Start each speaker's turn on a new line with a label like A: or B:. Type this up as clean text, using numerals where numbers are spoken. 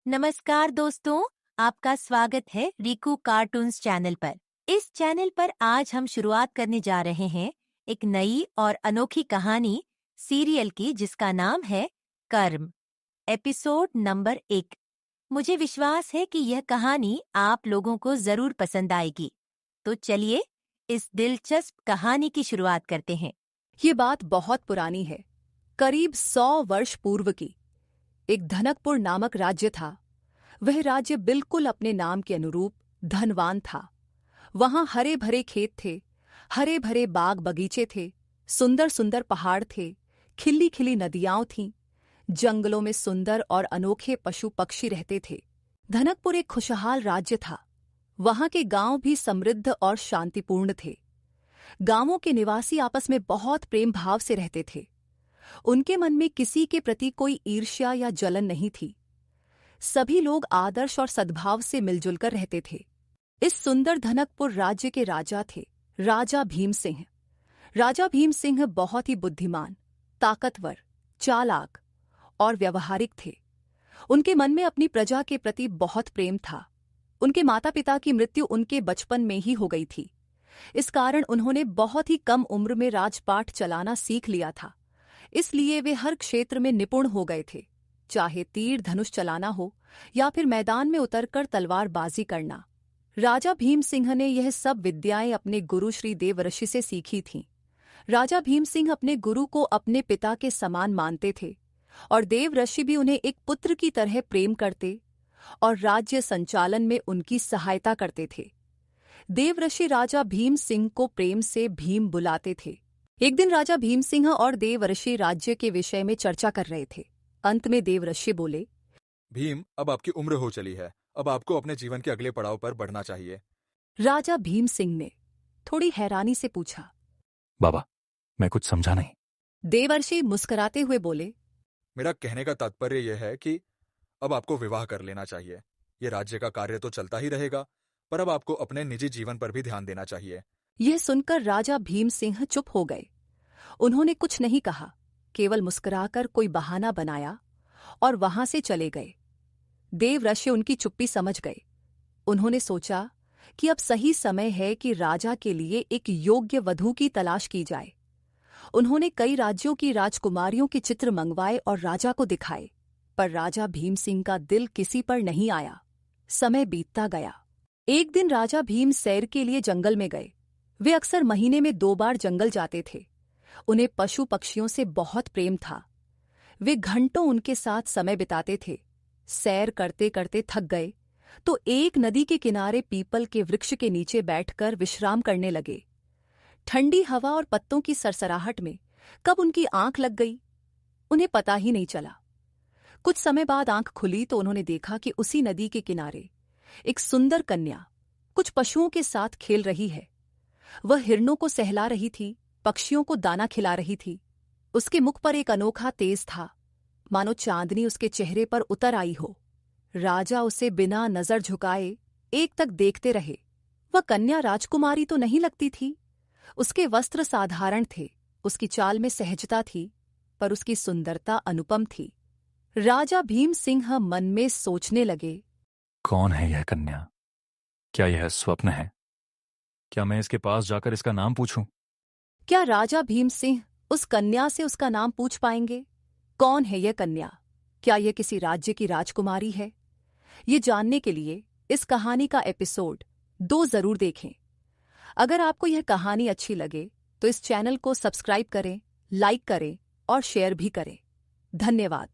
A: नमस्कार दोस्तों, आपका स्वागत है रिकू कार्टून्स चैनल पर। इस चैनल पर आज हम शुरुआत करने जा रहे हैं एक नई और अनोखी कहानी सीरियल की जिसका नाम है कर्म, एपिसोड नंबर 1। मुझे विश्वास है कि यह कहानी आप लोगों को जरूर पसंद आएगी। तो चलिए इस दिलचस्प कहानी की शुरुआत करते हैं।
B: ये बात बहुत पुरानी है, करीब 100 वर्ष पूर्व की। एक धनकपुर नामक राज्य था। वह राज्य बिल्कुल अपने नाम के अनुरूप धनवान था। वहां हरे भरे खेत थे, हरे भरे बाग बगीचे थे, सुंदर सुंदर पहाड़ थे, खिली खिली नदियां थीं, जंगलों में सुंदर और अनोखे पशु पक्षी रहते थे। धनकपुर एक खुशहाल राज्य था। वहां के गांव भी समृद्ध और शांतिपूर्ण थे। गांवों के निवासी आपस में बहुत प्रेम भाव से रहते थे। उनके मन में किसी के प्रति कोई ईर्ष्या या जलन नहीं थी। सभी लोग आदर्श और सद्भाव से मिलजुल कर रहते थे। इस सुंदर धनकपुर राज्य के राजा थे राजा भीम सिंह। राजा भीम सिंह बहुत ही बुद्धिमान, ताकतवर, चालाक और व्यवहारिक थे। उनके मन में अपनी प्रजा के प्रति बहुत प्रेम था। उनके माता पिता की मृत्यु उनके बचपन में ही हो गई थी। इस कारण उन्होंने बहुत ही कम उम्र में राजपाट चलाना सीख लिया था। इसलिए वे हर क्षेत्र में निपुण हो गए थे, चाहे तीर धनुष चलाना हो या फिर मैदान में उतरकर तलवारबाजी करना। राजा भीम सिंह ने यह सब विद्याएं अपने गुरु श्री देवऋषि से सीखी थीं। राजा भीम सिंह अपने गुरु को अपने पिता के समान मानते थे और देवऋषि भी उन्हें एक पुत्र की तरह प्रेम करते और राज्य संचालन में उनकी सहायता करते थे। देवऋषि राजा भीम सिंह को प्रेम से भीम बुलाते थे। एक दिन राजा भीम सिंह और देवऋषि राज्य के विषय में चर्चा कर रहे थे। अंत में देवऋषि बोले,
C: भीम, अब आपकी उम्र हो चली है। अब आपको अपने जीवन के अगले पड़ाव पर बढ़ना चाहिए।
B: राजा भीम सिंह ने थोड़ी हैरानी से पूछा,
D: बाबा, मैं कुछ समझा नहीं।
B: देवर्षि मुस्कुराते हुए बोले,
C: मेरा कहने का तात्पर्य यह है कि अब आपको विवाह कर लेना चाहिए। ये राज्य का कार्य तो चलता ही रहेगा, पर अब आपको अपने निजी जीवन पर भी ध्यान देना चाहिए।
B: यह सुनकर राजा भीम सिंह चुप हो गए। उन्होंने कुछ नहीं कहा, केवल मुस्कुराकर कोई बहाना बनाया और वहां से चले गए। देवऋषि उनकी चुप्पी समझ गए। उन्होंने सोचा कि अब सही समय है कि राजा के लिए एक योग्य वधू की तलाश की जाए। उन्होंने कई राज्यों की राजकुमारियों के चित्र मंगवाए और राजा को दिखाए, पर राजा भीम सिंह का दिल किसी पर नहीं आया। समय बीतता गया। एक दिन राजा भीम सैर के लिए जंगल में गए। वे अक्सर महीने में 2 बार जंगल जाते थे। उन्हें पशु पक्षियों से बहुत प्रेम था। वे घंटों उनके साथ समय बिताते थे। सैर करते करते थक गए तो एक नदी के किनारे पीपल के वृक्ष के नीचे बैठकर विश्राम करने लगे। ठंडी हवा और पत्तों की सरसराहट में कब उनकी आंख लग गई, उन्हें पता ही नहीं चला। कुछ समय बाद आंख खुली तो उन्होंने देखा कि उसी नदी के किनारे एक सुंदर कन्या कुछ पशुओं के साथ खेल रही है। वह हिरणों को सहला रही थी, पक्षियों को दाना खिला रही थी। उसके मुख पर एक अनोखा तेज था, मानो चांदनी उसके चेहरे पर उतर आई हो। राजा उसे बिना नजर झुकाए एक तक देखते रहे। वह कन्या राजकुमारी तो नहीं लगती थी। उसके वस्त्र साधारण थे, उसकी चाल में सहजता थी, पर उसकी सुंदरता अनुपम थी। राजा भीम सिंह मन में सोचने लगे,
D: कौन है यह कन्या? क्या यह स्वप्न है? क्या मैं इसके पास जाकर इसका नाम पूछूं?
B: क्या राजा भीम सिंह उस कन्या से उसका नाम पूछ पाएंगे? कौन है यह कन्या? क्या यह किसी राज्य की राजकुमारी है? ये जानने के लिए इस कहानी का एपिसोड 2 जरूर देखें। अगर आपको यह कहानी अच्छी लगे तो इस चैनल को सब्सक्राइब करें, लाइक करें और शेयर भी करें। धन्यवाद।